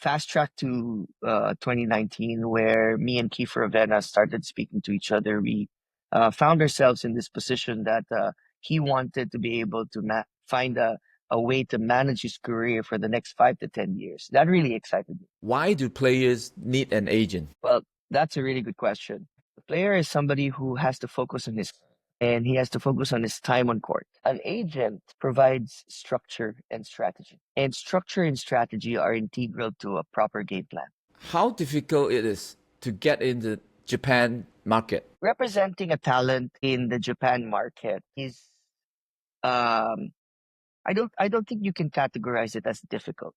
fast track to 2019, where me and Kiefer Avena started speaking to each other. We found ourselves in this position that he wanted to be able to find a way to manage his career for the next 5 to 10 years. That really excited me. Why do players need an agent? Well, that's a really good question. The player is somebody who has to focus on and he has to focus on his time on court. An agent provides structure and strategy. And structure and strategy are integral to a proper game plan. How difficult it is to get in the Japan market? Representing a talent in the Japan market is I don't think you can categorize it as difficult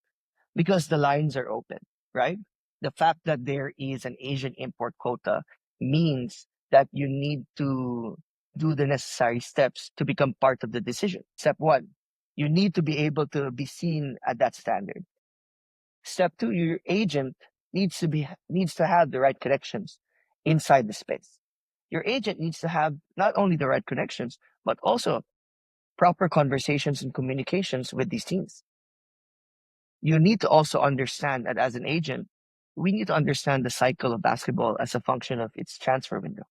because the lines are open, right? The fact that there is an Asian import quota means that you need to do the necessary steps to become part of the decision. Step one, you need to be able to be seen at that standard. Step two, your agent needs to have the right connections inside the space. Your agent needs to have not only the right connections, but also proper conversations and communications with these teams. You need to also understand that as an agent, we need to understand the cycle of basketball as a function of its transfer window.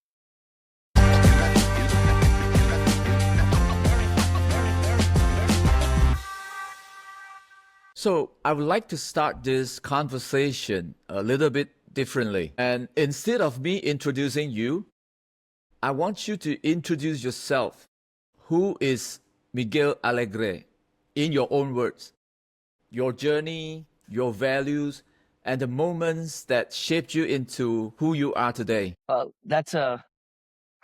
So I would like to start this conversation a little bit differently. And instead of me introducing you, I want you to introduce yourself. Who is Miguel Alegre in your own words? Your journey, your values, and the moments that shaped you into who you are today. Well,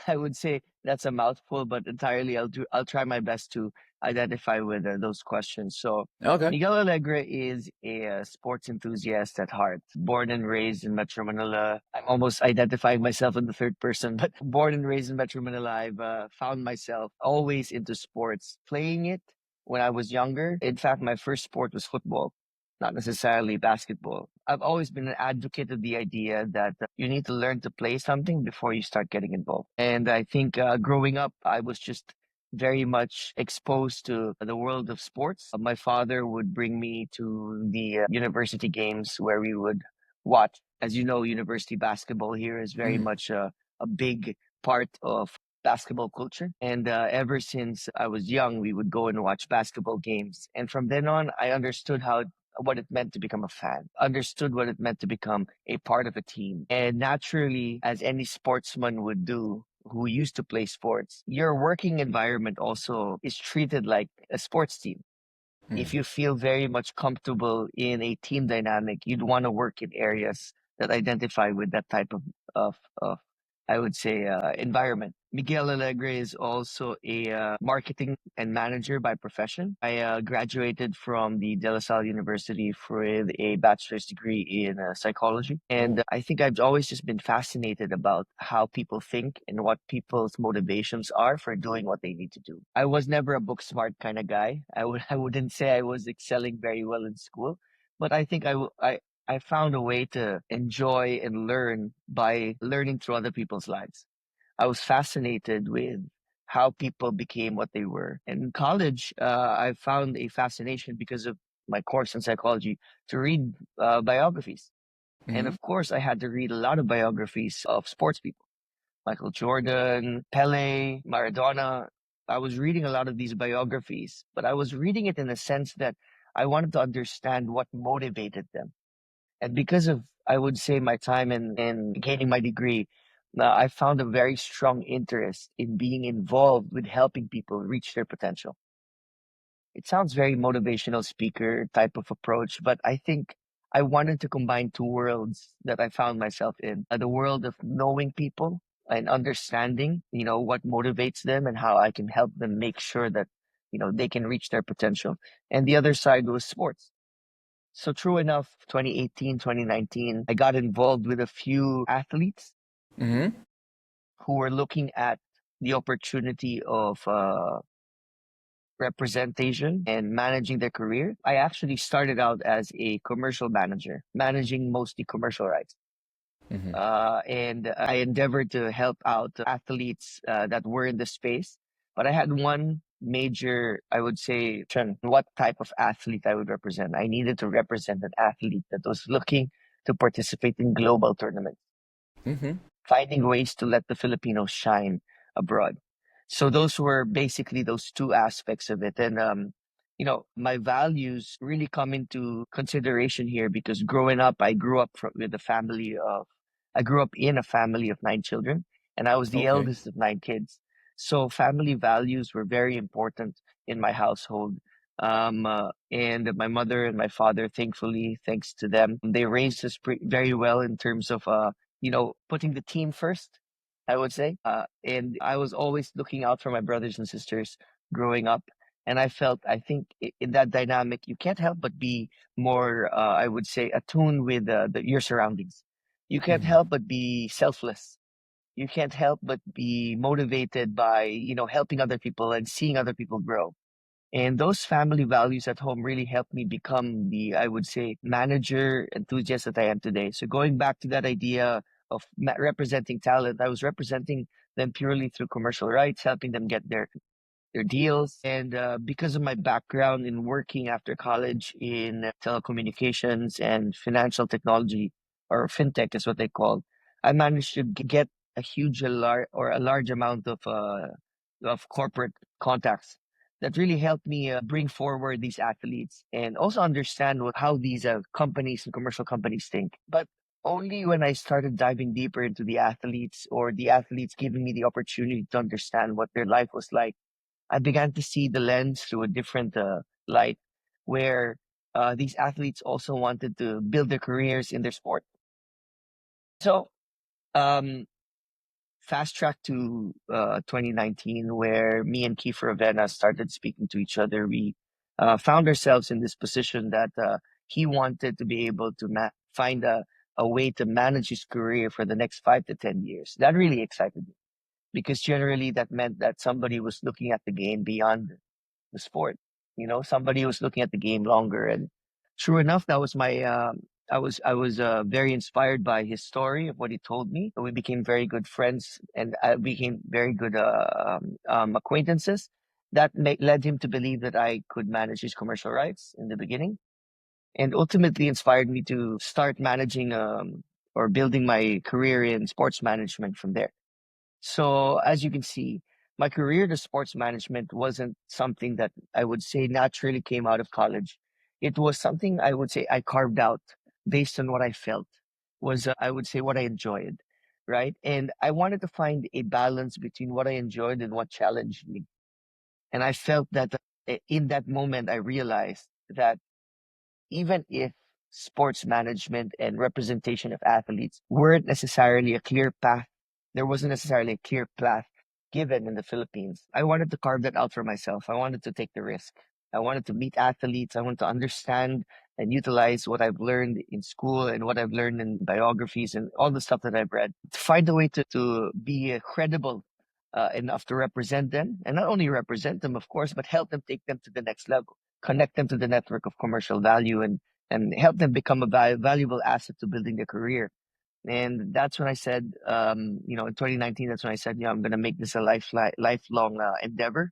I would say that's a mouthful, but entirely I'll try my best to identify with those questions. So Okay. Miguel Alegre is a sports enthusiast at heart. Born and raised in Metro Manila. I'm almost identifying myself in the third person, but born and raised in Metro Manila, I've found myself always into sports, playing it when I was younger. In fact, my first sport was football, not necessarily basketball. I've always been an advocate of the idea that you need to learn to play something before you start getting involved. And I think growing up, I was just very much exposed to the world of sports. My father would bring me to the university games where we would watch. As you know, university basketball here is very much a big part of basketball culture. And ever since I was young, we would go and watch basketball games. And from then on, I understood what it meant to become a fan, understood what it meant to become a part of a team. And naturally, as any sportsman would do who used to play sports, your working environment also is treated like a sports team. If you feel very much comfortable in a team dynamic, you'd want to work in areas that identify with that type of I would say, environment. Miguel Alegre is also a marketing and manager by profession. I graduated from the De La Salle University with a bachelor's degree in psychology. And I think I've always just been fascinated about how people think and what people's motivations are for doing what they need to do. I was never a book smart kind of guy. I wouldn't say I was excelling very well in school, but I think I found a way to enjoy and learn by learning through other people's lives. I was fascinated with how people became what they were. In college, I found a fascination because of my course in psychology to read biographies. And of course, I had to read a lot of biographies of sports people. Michael Jordan, Pele, Maradona. I was reading a lot of these biographies, but I was reading it in a sense that I wanted to understand what motivated them. And because of, I would say, my time in gaining my degree, I found a very strong interest in being involved with helping people reach their potential. It sounds very motivational speaker type of approach, but I think I wanted to combine two worlds that I found myself in. The world of knowing people and understanding, what motivates them and how I can help them make sure that, they can reach their potential. And the other side was sports. So true enough, 2018, 2019, I got involved with a few athletes who were looking at the opportunity of representation and managing their career. I actually started out as a commercial manager, managing mostly commercial rights. And I endeavored to help out athletes that were in the space. But I had one major, I would say, what type of athlete I would represent. I needed to represent an athlete that was looking to participate in global tournaments, finding ways to let the Filipinos shine abroad. So those were basically those two aspects of it. And, my values really come into consideration here because growing up, I grew up I grew up in a family of 9 children, and I was the Okay. eldest of 9 kids. So family values were very important in my household. And my mother and my father, thankfully, thanks to them, they raised us very well in terms of, putting the team first, I would say. And I was always looking out for my brothers and sisters growing up. And I think in that dynamic, you can't help but be more, I would say, attuned with your surroundings. You can't help but be selfless. You can't help but be motivated by, helping other people and seeing other people grow. And those family values at home really helped me become the, I would say, manager enthusiast that I am today. So going back to that idea of representing talent, I was representing them purely through commercial rights, helping them get their deals. And because of my background in working after college in telecommunications and financial technology, or fintech is what they call, I managed to get a large amount of corporate contacts that really helped me bring forward these athletes and also understand how these companies and commercial companies think. But only when I started diving deeper into the athletes, or the athletes giving me the opportunity to understand what their life was like, I began to see the lens through a different light, where these athletes also wanted to build their careers in their sport. So, um, fast track to 2019, where me and Kiefer Avena started speaking to each other. We found ourselves in this position that he wanted to be able to find a way to manage his career for the next 5 to 10 years. That really excited me because generally that meant that somebody was looking at the game beyond the sport. Somebody was looking at the game longer, and true enough, that was my. I was very inspired by his story of what he told me. We became very good friends, and I became very good acquaintances. That led him to believe that I could manage his commercial rights in the beginning, and ultimately inspired me to start managing or building my career in sports management from there. So as you can see, my career to sports management wasn't something that I would say naturally came out of college. It was something I would say I carved out based on what I felt was, I would say, what I enjoyed, right? And I wanted to find a balance between what I enjoyed and what challenged me. And I felt that in that moment, I realized that even if sports management and representation of athletes weren't necessarily a clear path, there wasn't necessarily a clear path given in the Philippines. I wanted to carve that out for myself. I wanted to take the risk. I wanted to meet athletes. I wanted to understand and utilize what I've learned in school and what I've learned in biographies and all the stuff that I've read to find a way to be credible enough to represent them, and not only represent them, of course, but help them take them to the next level, connect them to the network of commercial value, and help them become a valuable asset to building their career. And that's when I said, in 2019, that's when I said, I'm going to make this a lifelong endeavor.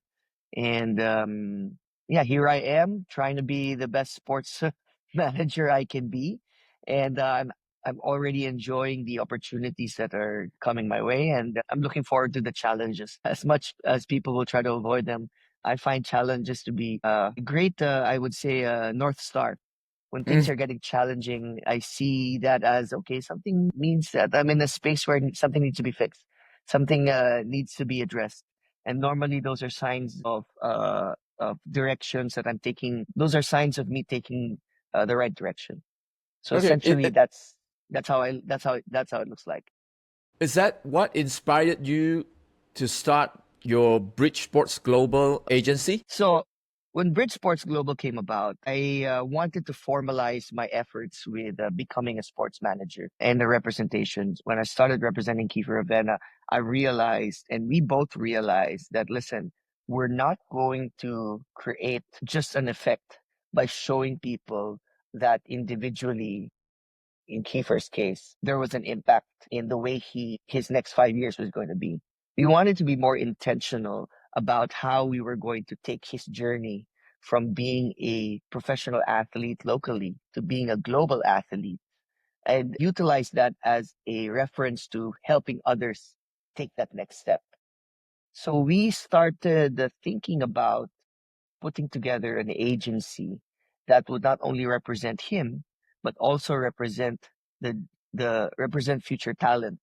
And yeah, here I am trying to be the best sports manager I can be. And I'm already enjoying the opportunities that are coming my way. And I'm looking forward to the challenges. As much as people will try to avoid them, I find challenges to be a great, I would say, North Star. When things are getting challenging, I see that as okay, something means that I'm in a space where something needs to be fixed, something needs to be addressed. And normally, those are signs of directions that I'm taking. Those are signs of me taking the right direction. So Okay. essentially, that's how it looks like. Is that what inspired you to start your Bridge Sports Global agency? So when Bridge Sports Global came about, I wanted to formalize my efforts with becoming a sports manager and the representations. When I started representing Kiefer Avena, I realized, and we both realized that, listen, we're not going to create just an effect by showing people that individually, in Kiefer's case, there was an impact in the way his next 5 years was going to be. We wanted to be more intentional about how we were going to take his journey from being a professional athlete locally to being a global athlete, and utilize that as a reference to helping others take that next step. So we started thinking about putting together an agency that would not only represent him, but also represent represent future talent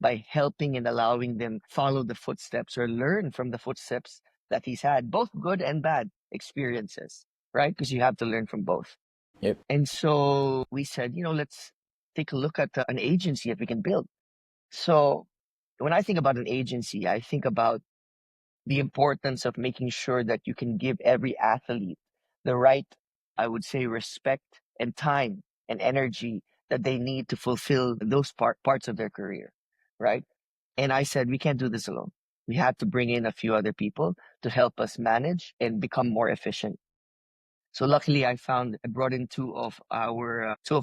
by helping and allowing them follow the footsteps or learn from the footsteps that he's had, both good and bad experiences, right? Because you have to learn from both. Yep. And so we said, let's take a look at an agency that we can build. So when I think about an agency, I think about the importance of making sure that you can give every athlete the right, I would say, respect and time and energy that they need to fulfill those parts of their career, right? And I said, we can't do this alone. We have to bring in a few other people to help us manage and become more efficient. So luckily, I brought in two of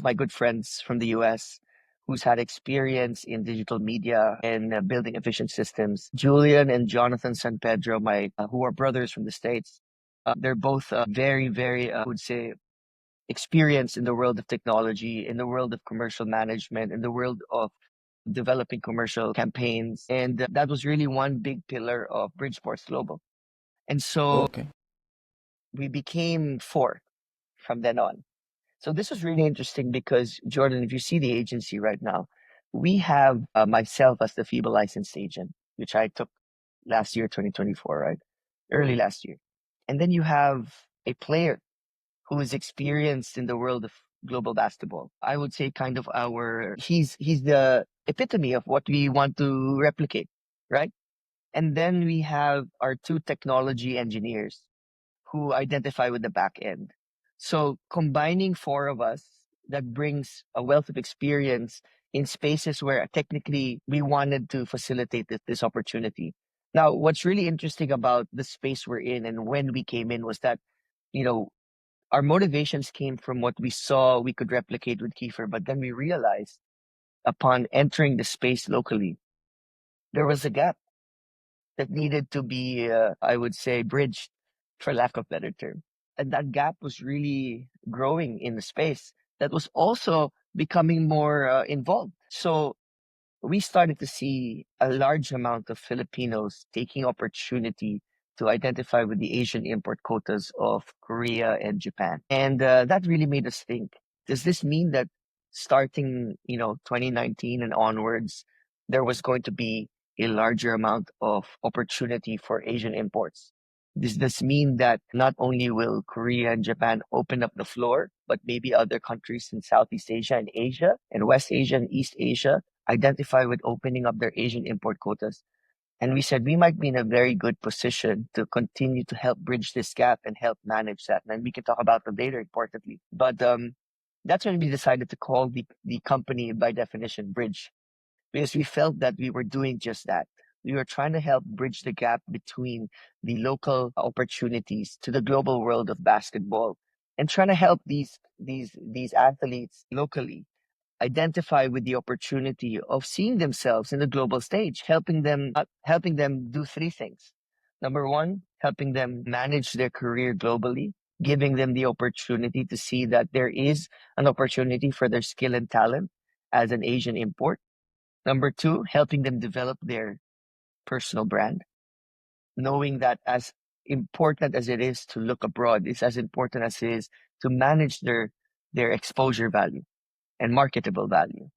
my good friends from the U.S. who's had experience in digital media and building efficient systems. Julian and Jonathan San Pedro, who are brothers from the States. They're both very, very, I would say, experienced in the world of technology, in the world of commercial management, in the world of developing commercial campaigns. And that was really one big pillar of Bridgeports Global. And so Okay. we became four from then on. So this was really interesting because, Jordan, if you see the agency right now, we have myself as the FIBA licensed agent, which I took last year, 2024, right? Early last year. And then you have a player who is experienced in the world of global basketball. I would say he's the epitome of what we want to replicate, right? And then we have our two technology engineers who identify with the back end. So combining four of us, that brings a wealth of experience in spaces where technically we wanted to facilitate this opportunity. Now, what's really interesting about the space we're in and when we came in was that, you know, our motivations came from what we saw we could replicate with Kiefer, but then we realized upon entering the space locally, there was a gap that needed to be, I would say, bridged, for lack of better term. And that gap was really growing in the space that was also becoming more involved. So we started to see a large amount of Filipinos taking opportunity to identify with the Asian import quotas of Korea and Japan. And that really made us think, does this mean that starting, 2019 and onwards, there was going to be a larger amount of opportunity for Asian imports? Does this mean that not only will Korea and Japan open up the floor, but maybe other countries in Southeast Asia and Asia and West Asia and East Asia identify with opening up their Asian import quotas? And we said we might be in a very good position to continue to help bridge this gap and help manage that. And we can talk about that later, importantly. But that's when we decided to call the company, by definition, Bridge, because we felt that we were doing just that. We were trying to help bridge the gap between the local opportunities to the global world of basketball, and trying to help these athletes locally identify with the opportunity of seeing themselves in the global stage, helping them do three things. Number one, helping them manage their career globally, giving them the opportunity to see that there is an opportunity for their skill and talent as an Asian import. Number two, helping them develop their personal brand, knowing that as important as it is to look abroad, it's as important as it is to manage their exposure value and marketable value.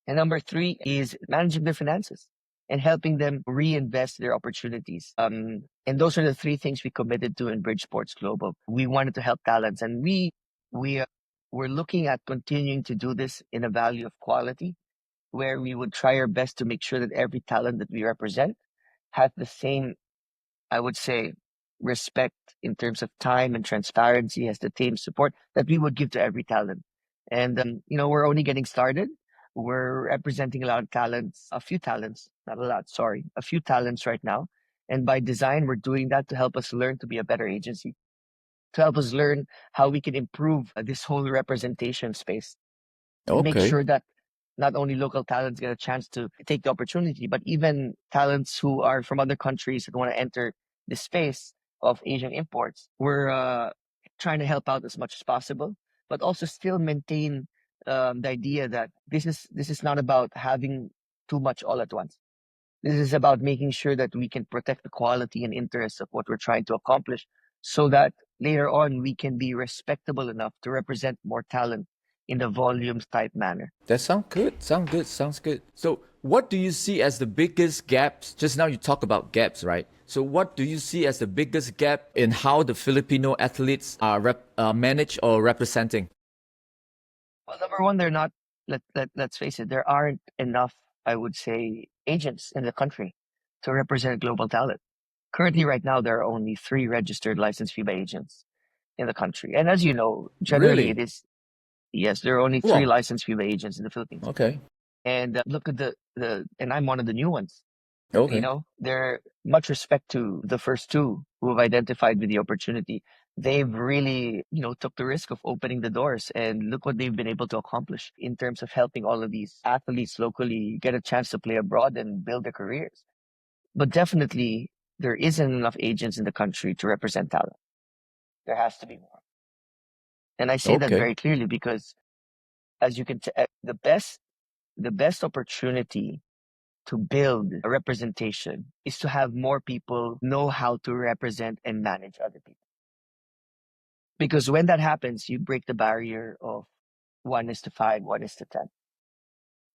And number three is managing their finances and helping them reinvest their opportunities. And those are the three things we committed to in Bridgeports Global. We wanted to help talents, and we're looking at continuing to do this in a value of quality, where we would try our best to make sure that every talent that we represent has the same, I would say, respect in terms of time and transparency, as the team support that we would give to every talent. And, we're only getting started. We're representing a lot of talents, a few talents, not a lot, sorry, a few talents right now. And by design, we're doing that to help us learn to be a better agency, to help us learn how we can improve this whole representation space and make Okay. sure that not only local talents get a chance to take the opportunity, but even talents who are from other countries that want to enter the space of Asian imports, we're trying to help out as much as possible, but also still maintain the idea that this is not about having too much all at once. This is about making sure that we can protect the quality and interests of what we're trying to accomplish so that later on we can be respectable enough to represent more talent in the volumes type manner. That sounds good. Sounds good. So, what do you see as the biggest gaps? Just now you talk about gaps, right? So, what do you see as the biggest gap in how the Filipino athletes are managed or representing? Well, number one, they're not. Let's face it, there aren't enough, I would say, agents in the country to represent global talent. Currently, right now, there are only 3 registered licensed FIBA agents in the country, and as you know, generally Really? it is. Yes, there are only 3 Wow. licensed FIBA agents in the Philippines. Okay. And look at and I'm one of the new ones. You Okay. know, they're much respect to the first 2 who have identified with the opportunity. They've really, took the risk of opening the doors, and look what they've been able to accomplish in terms of helping all of these athletes locally get a chance to play abroad and build their careers. But definitely, there isn't enough agents in the country to represent talent. There has to be more. And I say that Okay. very clearly because, as you can tell, the best opportunity to build a representation is to have more people know how to represent and manage other people. Because when that happens, you break the barrier of 1:5, 1:10.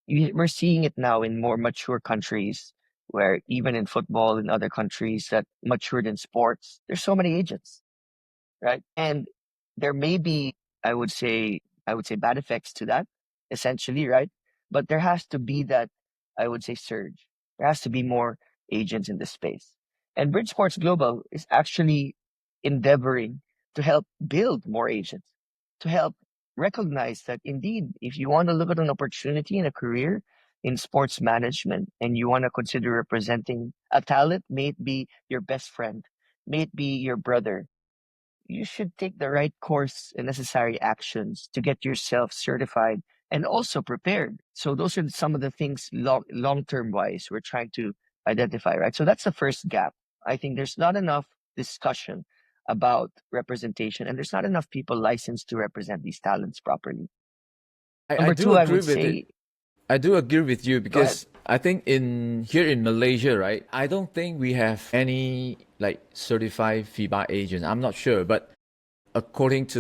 We're seeing it now in more mature countries where even in football and other countries that matured in sports, there's so many agents, right? And there may be, I would say, bad effects to that, essentially, right? But there has to be that, I would say, surge. There has to be more agents in this space. And Bridge Sports Global is actually endeavoring to help build more agents, to help recognize that indeed, if you want to look at an opportunity in a career in sports management and you want to consider representing a talent, may it be your best friend, may it be your brother, you should take the right course and necessary actions to get yourself certified and also prepared. So those are some of the things long term wise we're trying to identify, right? So that's the first gap. I think there's not enough discussion about representation, and there's not enough people licensed to represent these talents properly. I Number do 2, I agree would with it. say, I do agree with you go ahead. because I think in here in Malaysia, right? I don't think we have any like certified FIBA agent. I'm not sure, but according to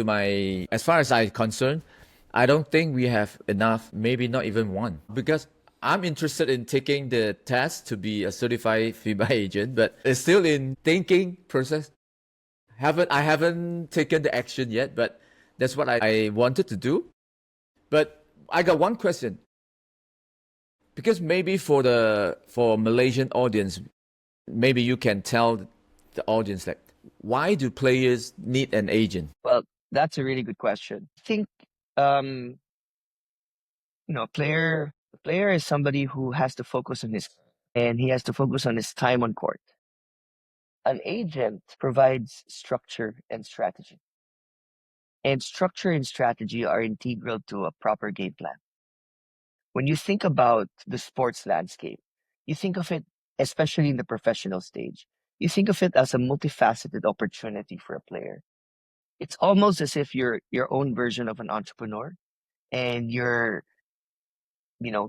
as far as I'm concerned, I don't think we have enough, maybe not even one. Because I'm interested in taking the test to be a certified FIBA agent, but it's still in thinking process. I haven't taken the action yet, but that's what I wanted to do. But I got one question. Because maybe for Malaysian audience, maybe you can tell the audience like why do players need an agent? Well, that's a really good question. I think, um, a player is somebody who has to focus on his time on court. An agent provides structure and strategy. And structure and strategy are integral to a proper game plan. When you think about the sports landscape, you think of it, especially in the professional stage, you think of it as a multifaceted opportunity for a player. It's almost as if you're your own version of an entrepreneur, and you're,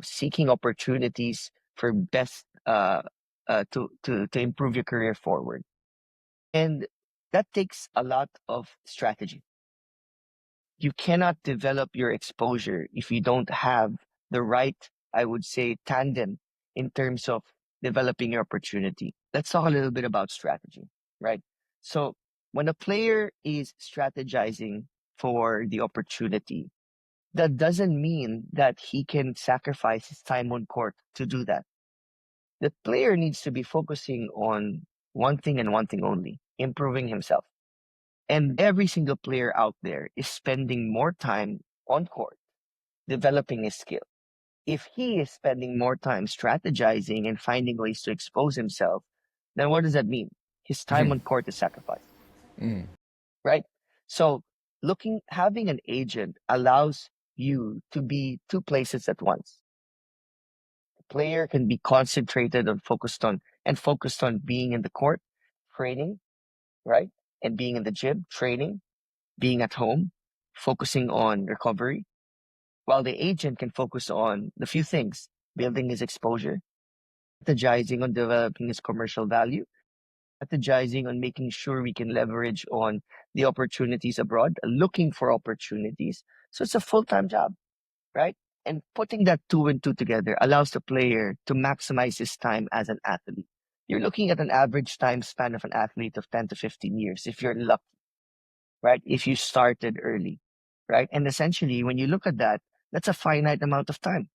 seeking opportunities for best to improve your career forward. And that takes a lot of strategy. You cannot develop your exposure if you don't have the right, I would say, tandem in terms of developing your opportunity. Let's talk a little bit about strategy, right? So when a player is strategizing for the opportunity, that doesn't mean that he can sacrifice his time on court to do that. The player needs to be focusing on one thing and one thing only: improving himself. And every single player out there is spending more time on court developing his skill. If he is spending more time strategizing and finding ways to expose himself, then what does that mean? His time on court is sacrificed, right? So having an agent allows you to be 2 places at once. The player can be concentrated and focused on being in the court. training, right? And being in the gym, training, being at home, focusing on recovery, while the agent can focus on the few things, building his exposure, strategizing on developing his commercial value, strategizing on making sure we can leverage on the opportunities abroad, looking for opportunities. So it's a full-time job, right? And putting that two and two together allows the player to maximize his time as an athlete. You're looking at an average time span of an athlete of 10 to 15 years if you're lucky, right? If you started early, right? And essentially, when you look at that, that's a finite amount of time.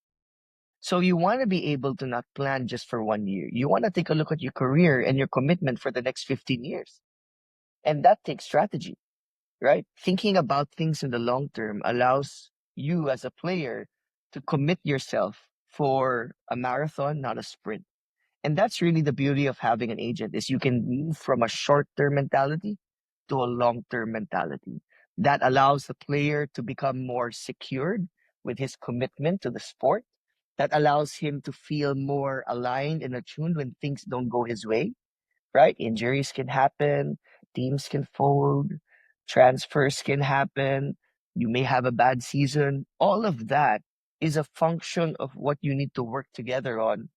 So you want to be able to not plan just for 1 year. You want to take a look at your career and your commitment for the next 15 years. And that takes strategy, right? Thinking about things in the long term allows you as a player to commit yourself for a marathon, not a sprint. And that's really the beauty of having an agent is you can move from a short-term mentality to a long-term mentality. That allows the player to become more secured with his commitment to the sport. That allows him to feel more aligned and attuned when things don't go his way, right? Injuries can happen, teams can fold, transfers can happen, you may have a bad season. All of that is a function of what you need to work together on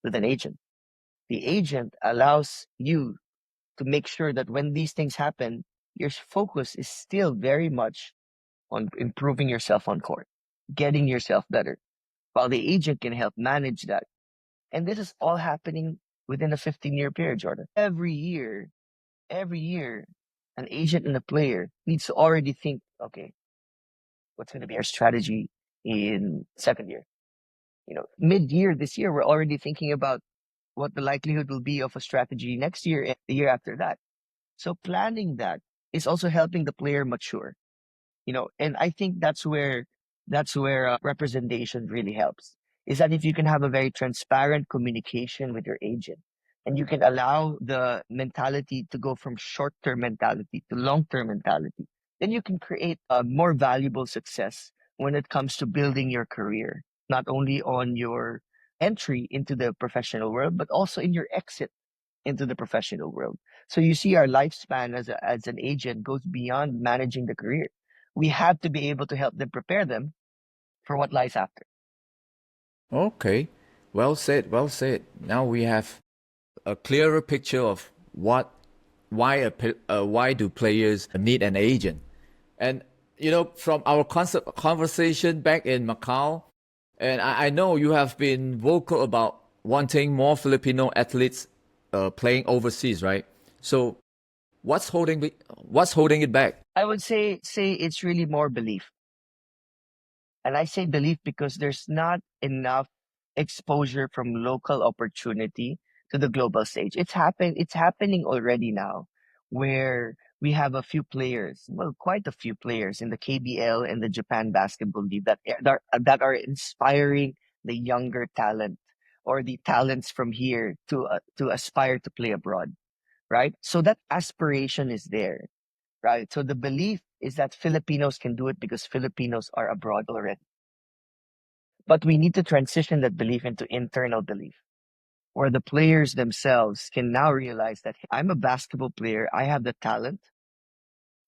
with an agent. The agent allows you to make sure that when these things happen, your focus is still very much on improving yourself on court, getting yourself better, while the agent can help manage that. And this is all happening within a 15-year period, Jordan. Every year, an agent and a player needs to already think, okay, what's going to be our strategy in second year? Mid-year this year, we're already thinking about what the likelihood will be of a strategy next year and the year after that. So planning that is also helping the player mature, and I think that's where representation really helps. Is that if you can have a very transparent communication with your agent, and you can allow the mentality to go from short-term mentality to long-term mentality, then you can create a more valuable success when it comes to building your career, not only on your entry into the professional world, but also in your exit into the professional world. So you see, our lifespan as an agent goes beyond managing the career. We have to be able to help them prepare them for what lies after. Okay, well said, well said. Now we have a clearer picture of why do players need an agent. And from our conversation back in Macau, and I know you have been vocal about wanting more Filipino athletes playing overseas, right? So what's holding it back? I would say it's really more belief. And I say belief because there's not enough exposure from local opportunity to the global stage. It's happening already now, where we have a few players, well, quite a few players in the KBL and the Japan Basketball League that are inspiring the younger talent or the talents from here to aspire to play abroad, right? So that aspiration is there, right? So the belief is that Filipinos can do it because Filipinos are abroad already. But we need to transition that belief into internal belief, where the players themselves can now realize that, "Hey, I'm a basketball player, I have the talent.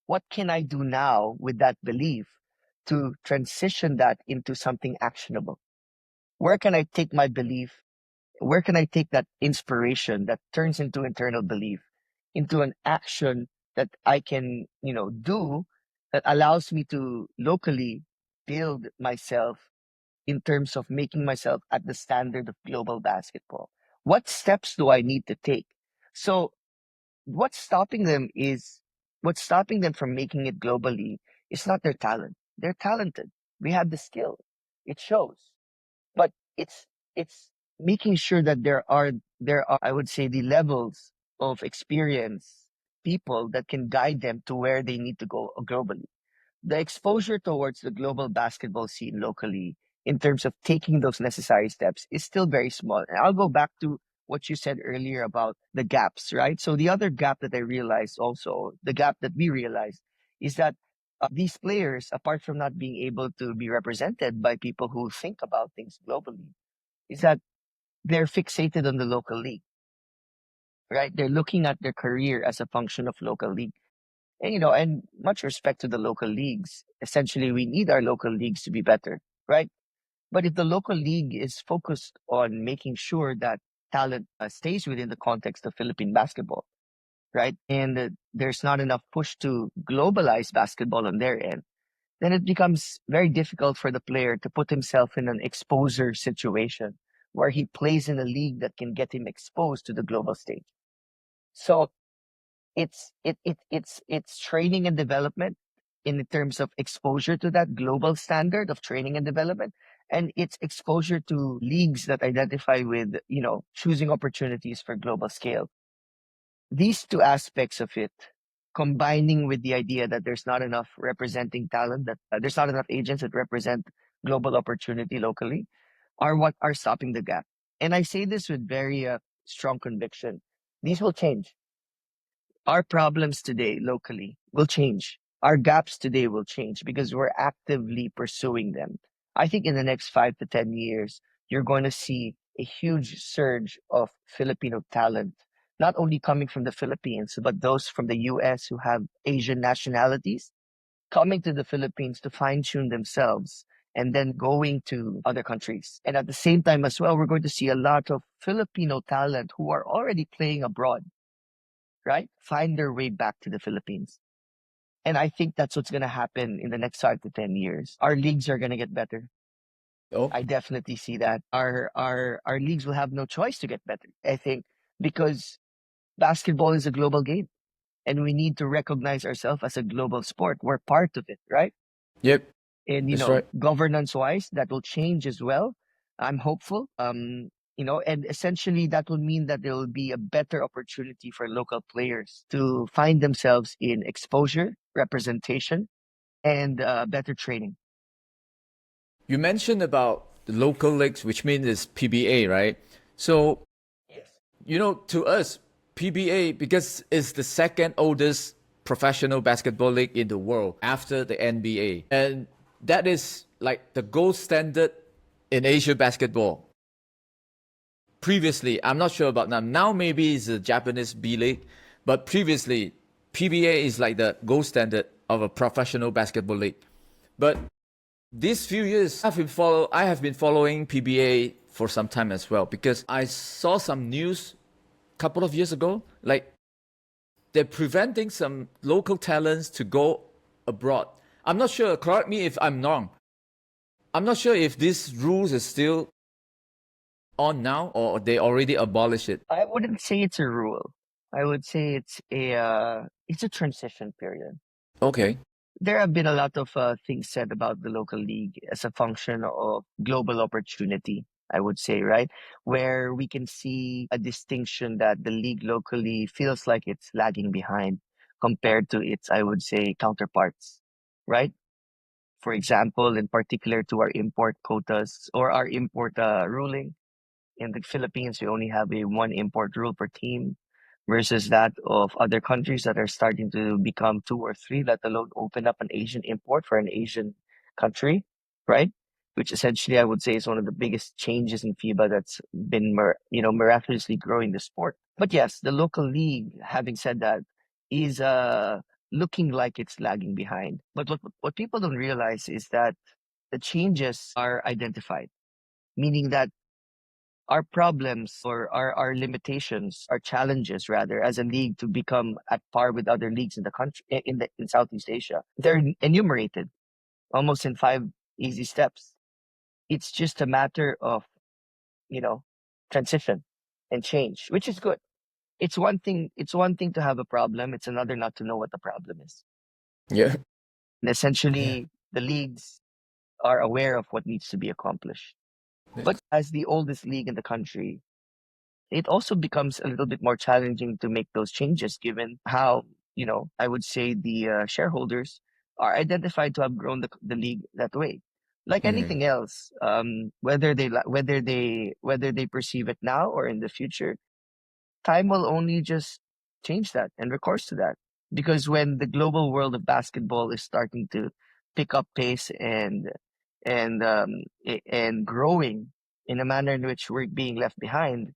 What can I do now with that belief to transition that into something actionable? Where can I take my belief? Where can I take that inspiration that turns into internal belief into an action that I can, do that allows me to locally build myself in terms of making myself at the standard of global basketball? What steps do I need to take?" So what's stopping them is what's stopping them from making it globally is not their talent. They're talented. We have the skill. It shows. But it's making sure that there are, I would say, the levels of experience, people that can guide them to where they need to go globally. The exposure towards the global basketball scene locally in terms of taking those necessary steps is still very small. And I'll go back to what you said earlier about the gaps, right? So the other gap that I realized also, the gap that we realized, is that these players, apart from not being able to be represented by people who think about things globally, is that they're fixated on the local league, right? They're looking at their career as a function of local league. And much respect to the local leagues. Essentially, we need our local leagues to be better, right? But if the local league is focused on making sure that talent stays within the context of Philippine basketball, right? And there's not enough push to globalize basketball on their end, then it becomes very difficult for the player to put himself in an exposure situation where he plays in a league that can get him exposed to the global stage. So it's training and development in terms of exposure to that global standard of training and development, and it's exposure to leagues that identify with choosing opportunities for global scale. These two aspects of it, combining with the idea that there's not enough representing talent, that there's not enough agents that represent global opportunity locally, are what are stopping the gap. And I say this with very strong conviction. These will change. Our problems today locally will change. Our gaps today will change because we're actively pursuing them. I think in the next 5 to 10 years, you're going to see a huge surge of Filipino talent, not only coming from the Philippines, but those from the US who have Asian nationalities coming to the Philippines to fine tune themselves and then going to other countries. And at the same time as well, we're going to see a lot of Filipino talent who are already playing abroad, right? Find their way back to the Philippines. And I think that's what's going to happen in the next 5 to 10 years. Our leagues are going to get better. Oh, I definitely see that. Our leagues will have no choice to get better, I think, because basketball is a global game and we need to recognize ourselves as a global sport. We're part of it, right? yep, And that's right. governance wise, that will change as well. I'm hopeful. And essentially that will mean that there will be a better opportunity for local players to find themselves in exposure, representation, and better training. You mentioned about the local leagues, which means it's PBA, right? So, Yes. to us, PBA, because it's the second oldest professional basketball league in the world after the NBA. And that is like the gold standard in Asia basketball. Previously, I'm not sure about now. Now maybe it's a Japanese B League, but previously, PBA is like the gold standard of a professional basketball league. But these few years, I have been following PBA for some time as well because I saw some news a couple of years ago, like they're preventing some local talents to go abroad. I'm not sure. Correct me if I'm wrong. I'm not sure if these rules is still on now or they already abolished it. I wouldn't say it's a rule. I would say it's a transition period. Okay. There have been a lot of things said about the local league as a function of global opportunity, I would say, right? Where we can see a distinction that the league locally feels like it's lagging behind compared to its, I would say, counterparts, right? For example, in particular to our import quotas or our import ruling. In the Philippines, we only have a one import rule per team versus that of other countries that are starting to become two or three, let alone open up an Asian import for an Asian country, right? Which essentially I would say is one of the biggest changes in FIBA that's been, miraculously growing the sport. But yes, the local league, having said that, is looking like it's lagging behind. But what people don't realize is that the changes are identified, meaning that our problems or our limitations, our challenges rather, as a league to become at par with other leagues in the country in Southeast Asia, they're enumerated almost in 5 easy steps. It's just a matter of you know transition and change, which is good. It's one thing to have a problem. It's another not to know what the problem is. Yeah. And Yeah. essentially, the leagues are aware of what needs to be accomplished. But as the oldest league in the country, it also becomes a little bit more challenging to make those changes given how, I would say the shareholders are identified to have grown the league that way. Like Mhm. anything else, whether they perceive it now or in the future, time will only just change that and recourse to that. Because when the global world of basketball is starting to pick up pace and growing in a manner in which we're being left behind,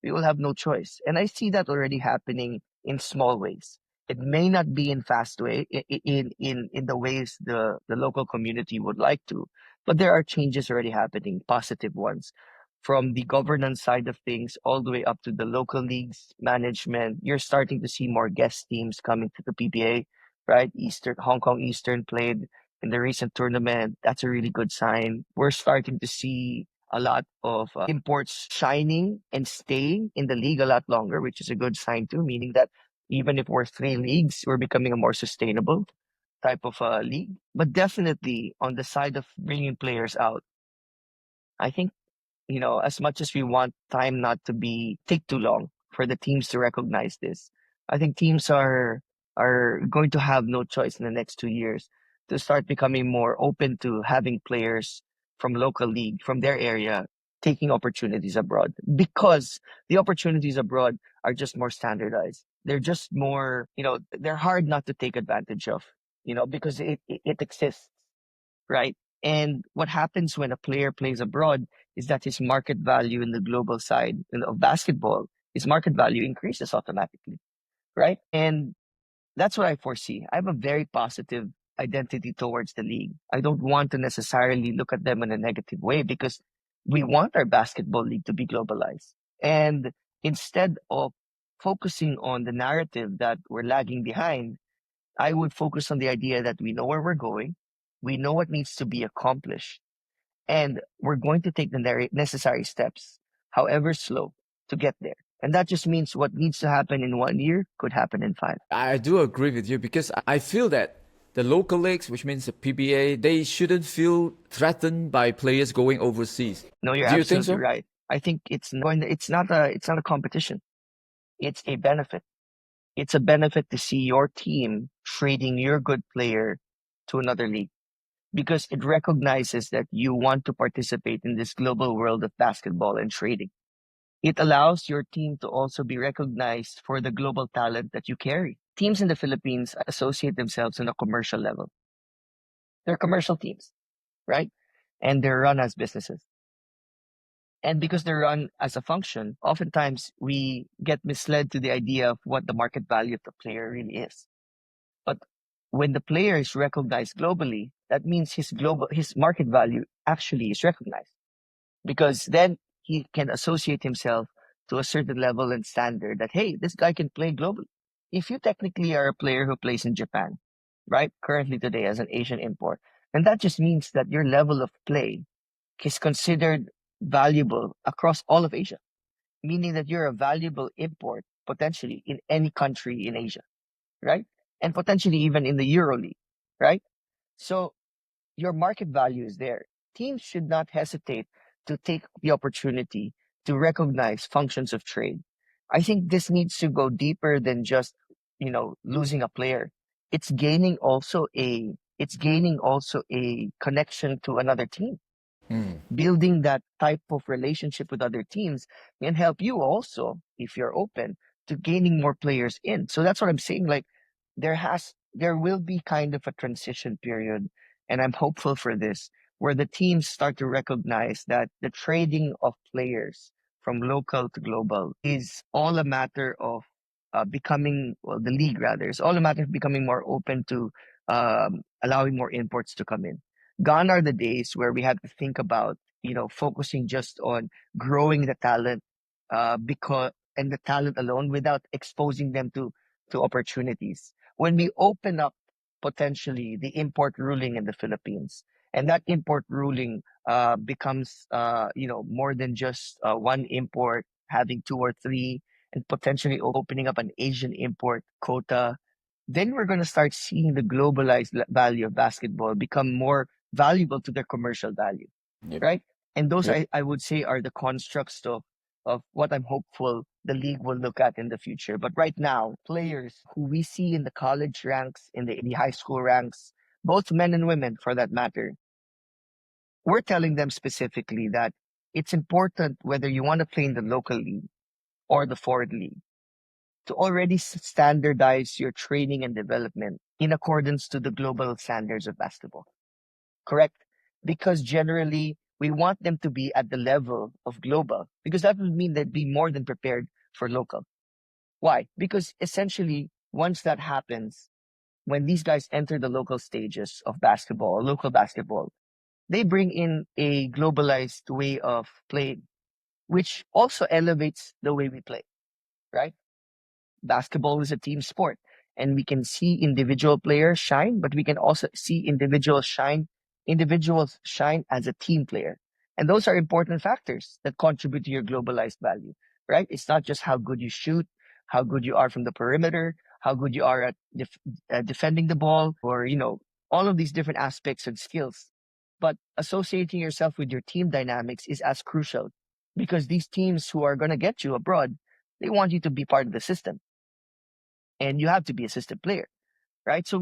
we will have no choice. And I see that already happening in small ways. It may not be in fast way in the ways the local community would like to, but there are changes already happening, positive ones. From the governance side of things all the way up to the local leagues management, you're starting to see more guest teams coming to the PBA, right? Eastern Hong Kong Eastern played in the recent tournament. That's a really good sign. We're starting to see a lot of imports shining and staying in the league a lot longer, which is a good sign too, meaning that even if we're three leagues, we're becoming a more sustainable type of league. But definitely on the side of bringing players out, I think, as much as we want time not to be take too long for the teams to recognize this, I think teams are going to have no choice in the next 2 years to start becoming more open to having players from local league, from their area, taking opportunities abroad because the opportunities abroad are just more standardized. They're just more, they're hard not to take advantage of, because it exists, right? And what happens when a player plays abroad is that his market value in the global side of basketball, his market value increases automatically, right? And that's what I foresee. I have a very positive identity towards the league. I don't want to necessarily look at them in a negative way because we want our basketball league to be globalized. And instead of focusing on the narrative that we're lagging behind, I would focus on the idea that we know where we're going, we know what needs to be accomplished, and we're going to take the necessary steps, however slow, to get there. And that just means what needs to happen in 1 year could happen in 5. I do agree with you because I feel that the local leagues, which means the PBA, they shouldn't feel threatened by players going overseas. No, you're Do you think absolutely so? right. I think it's not a competition. It's a benefit. It's a benefit to see your team trading your good player to another league because it recognizes that you want to participate in this global world of basketball and trading. It allows your team to also be recognized for the global talent that you carry. Teams in the Philippines associate themselves on a commercial level. They're commercial teams, right? And they're run as businesses. And because they're run as a function, oftentimes we get misled to the idea of what the market value of the player really is. But when the player is recognized globally, that means his market value actually is recognized because then he can associate himself to a certain level and standard that, hey, this guy can play globally. If you technically are a player who plays in Japan, right, currently today as an Asian import, and that just means that your level of play is considered valuable across all of Asia, meaning that you're a valuable import potentially in any country in Asia, right? And potentially even in the EuroLeague, right? So your market value is there. Teams should not hesitate to take the opportunity to recognize functions of trade. I think this needs to go deeper than just, losing a player. It's gaining also a connection to another team. Building that type of relationship with other teams can help you also, if you're open to gaining more players in. So that's what I'm saying. Like there will be kind of a transition period, and I'm hopeful for this, where the teams start to recognize that the trading of players from local to global is all a matter of the league rather, is all a matter of becoming more open to allowing more imports to come in. Gone are the days where we had to think about, focusing just on growing the talent, because and the talent alone without exposing them to opportunities. When we open up potentially the import ruling in the Philippines, and that import ruling becomes, more than just one import, having two or three, and potentially opening up an Asian import quota, then we're going to start seeing the globalized value of basketball become more valuable to their commercial value, Yep. right? And those, Yep. I would say, are the constructs of what I'm hopeful the league will look at in the future. But right now, players who we see in the college ranks, in the high school ranks, both men and women for that matter, we're telling them specifically that it's important whether you want to play in the local league or the foreign league to already standardize your training and development in accordance to the global standards of basketball. Correct? Because generally, We want them to be at the level of global, because that would mean they'd be more than prepared for local. Why? Because essentially, once that happens, when these guys enter the local stages of basketball, local basketball, they bring in a globalized way of playing, which also elevates the way we play, right? Basketball is a team sport, and we can see individual players shine, but we can also see individuals shine as a team player. And those are important factors that contribute to your globalized value, right? It's not just how good you shoot, how good you are from the perimeter, how good you are at defending the ball, or, all of these different aspects and skills. But associating yourself with your team dynamics is as crucial, because these teams who are going to get you abroad, they want you to be part of the system, and you have to be a system player, right? So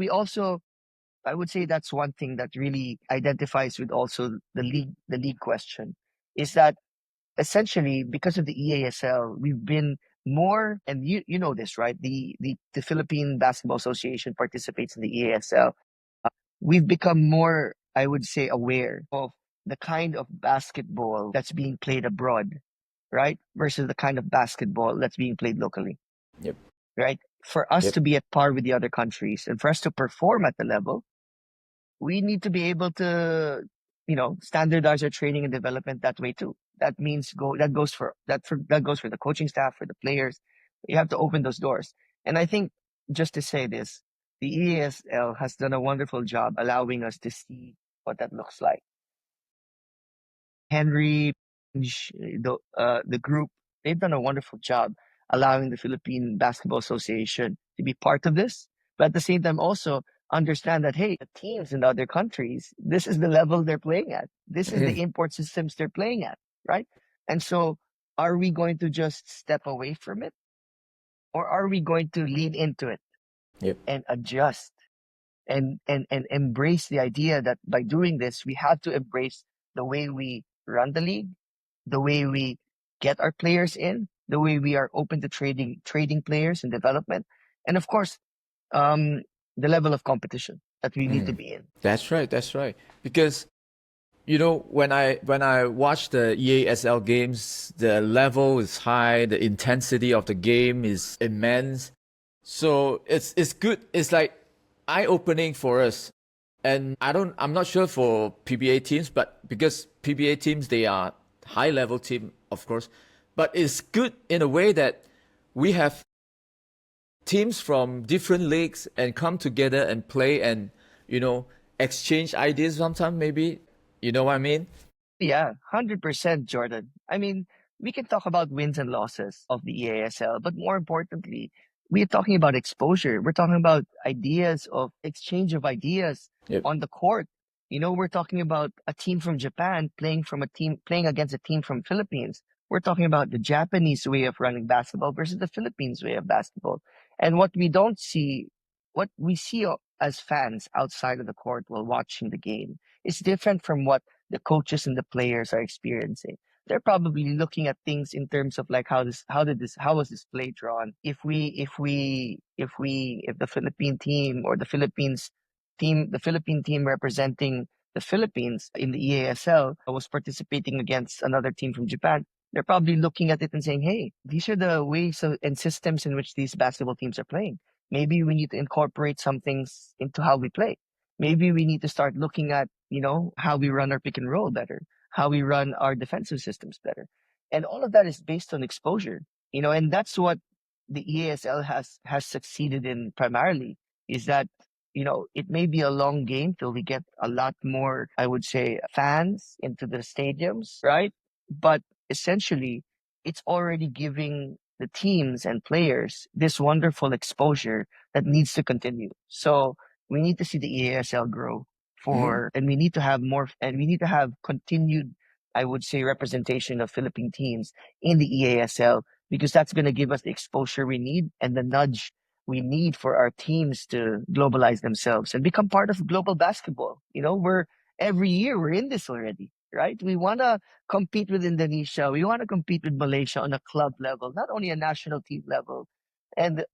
I would say that's one thing that really identifies with also the league question, is that essentially, because of the EASL, we've been more, and you know this, right? The Philippine Basketball Association participates in the EASL. We've become more, I would say, aware of the kind of basketball that's being played abroad, right? Versus the kind of basketball that's being played locally, Yep. right? For us Yep. to be at par with the other countries and for us to perform at the level, we need to be able to, standardize our training and development that way too. That means that goes for the coaching staff, for the players. You have to open those doors. And I think, just to say this, the EASL has done a wonderful job allowing us to see what that looks like. Henry, the group, they've done a wonderful job allowing the Philippine Basketball Association to be part of this. But at the same time, also understand that, hey, the teams in the other countries, this is the level they're playing at. This is the import systems they're playing at, right? And so, are we going to just step away from it, or are we going to lean into it Yep. and adjust and embrace the idea that by doing this, we have to embrace the way we run the league, the way we get our players in, the way we are open to trading players and development, and of course, um, the level of competition that we need to be in. That's right. That's right. Because when I watch the EASL games, the level is high, the intensity of the game is immense. So it's good. It's like eye opening for us. And I'm not sure for PBA teams, but because PBA teams, they are high level team, of course. But it's good in a way that we have teams from different leagues and come together and play and, exchange ideas sometimes, maybe. You know what I mean? Yeah, 100%, Jordan. I mean, we can talk about wins and losses of the EASL, but more importantly, we're talking about exposure. We're talking about ideas of exchange of ideas Yep. on the court. We're talking about a team from Japan playing against a team from Philippines. We're talking about the Japanese way of running basketball versus the Philippines way of basketball. And what we see as fans outside of the court while watching the game is different from what the coaches and the players are experiencing. They're probably looking at things in terms of like how was this play drawn? If the Philippine team or the Philippine team representing the Philippines in the EASL was participating against another team from Japan, they're probably looking at it and saying, hey, these are the ways and systems in which these basketball teams are playing. Maybe we need to incorporate some things into how we play. Maybe we need to start looking at, how we run our pick and roll better, how we run our defensive systems better. And all of that is based on exposure, and that's what the EASL has succeeded in primarily, is that, it may be a long game till we get a lot more, I would say, fans into the stadiums, right? But essentially, it's already giving the teams and players this wonderful exposure that needs to continue. So we need to see the EASL grow and we need to have more, and we need to have continued, I would say, representation of Philippine teams in the EASL, because that's going to give us the exposure we need and the nudge we need for our teams to globalize themselves and become part of global basketball. Every year we're in this already, right? We want to compete with Indonesia. We want to compete with Malaysia on a club level, not only a national team level. And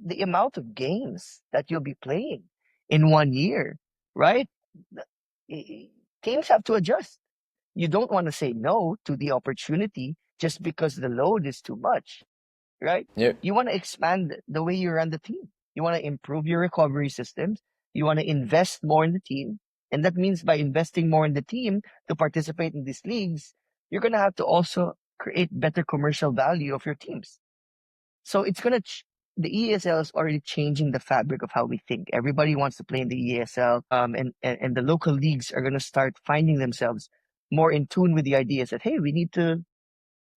the amount of games that you'll be playing in one year, right? Teams have to adjust. you don't want to say no to the opportunity just because the load is too much, right? Yep. You want to expand the way you run the team. You want to improve your recovery systems. You want to invest more in the team. And that means by investing more in the team to participate in these leagues, you're going to have to also create better commercial value of your teams. So it's going to, the ESL is already changing the fabric of how we think. Everybody wants to play in the ESL, and the local leagues are going to start finding themselves more in tune with the ideas that, hey,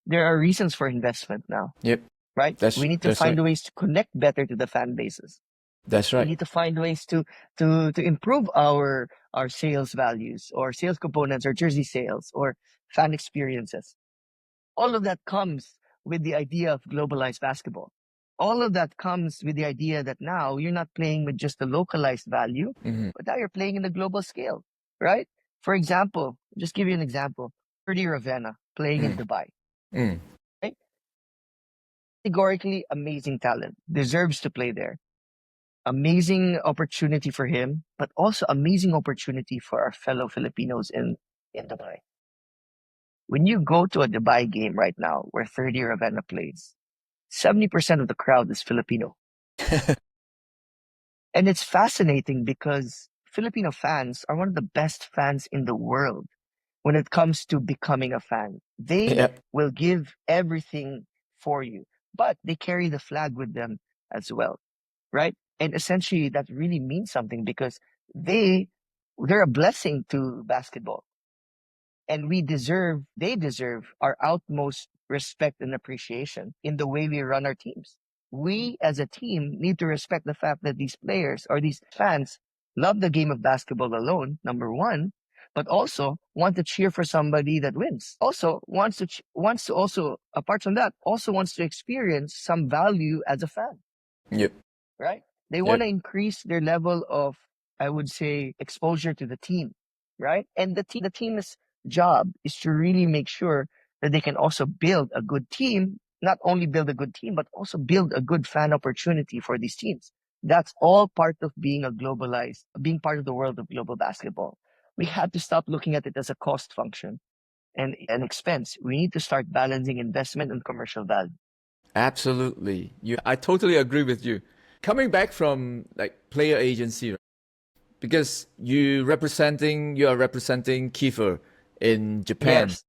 there are reasons for investment now. Yep. Right? We need to find ways to connect better to the fan bases. That's We right. need to find ways to improve our sales values or sales components or jersey sales or fan experiences. All of that comes with the idea of globalized basketball. All of that comes with the idea that now you're not playing with just a localized value, but now you're playing in a global scale, right? For example, just give you an example. Rudy Ravenna playing in Dubai. Right? Categorically amazing talent, deserves to play there. Amazing opportunity for him, but also amazing opportunity for our fellow Filipinos in Dubai. When you go to a Dubai game right now where 30 Ravenna plays, 70% of the crowd is Filipino. And it's fascinating because Filipino fans are one of the best fans in the world when it comes to becoming a fan. They will give everything for you, but they carry the flag with them as well, right? And essentially that really means something because they're a blessing to basketball. And they deserve our utmost respect and appreciation in the way we run our teams. We as a team need to respect the fact that these players or these fans love the game of basketball alone, number one, but also want to cheer for somebody that wins. Also wants to also, apart from that, also wants to experience some value as a fan. Yep. Right? They want to increase their level of, I would say, exposure to the team, right? And the team's job is to really make sure that they can also build a good team, not only build a good team, but also build a good fan opportunity for these teams. That's all part of being being part of the world of global basketball. We have to stop looking at it as a cost function and an expense. We need to start balancing investment and commercial value. Absolutely. I totally agree with you. Coming back from like player agency, because you are representing Kiefer in Japan. Yes.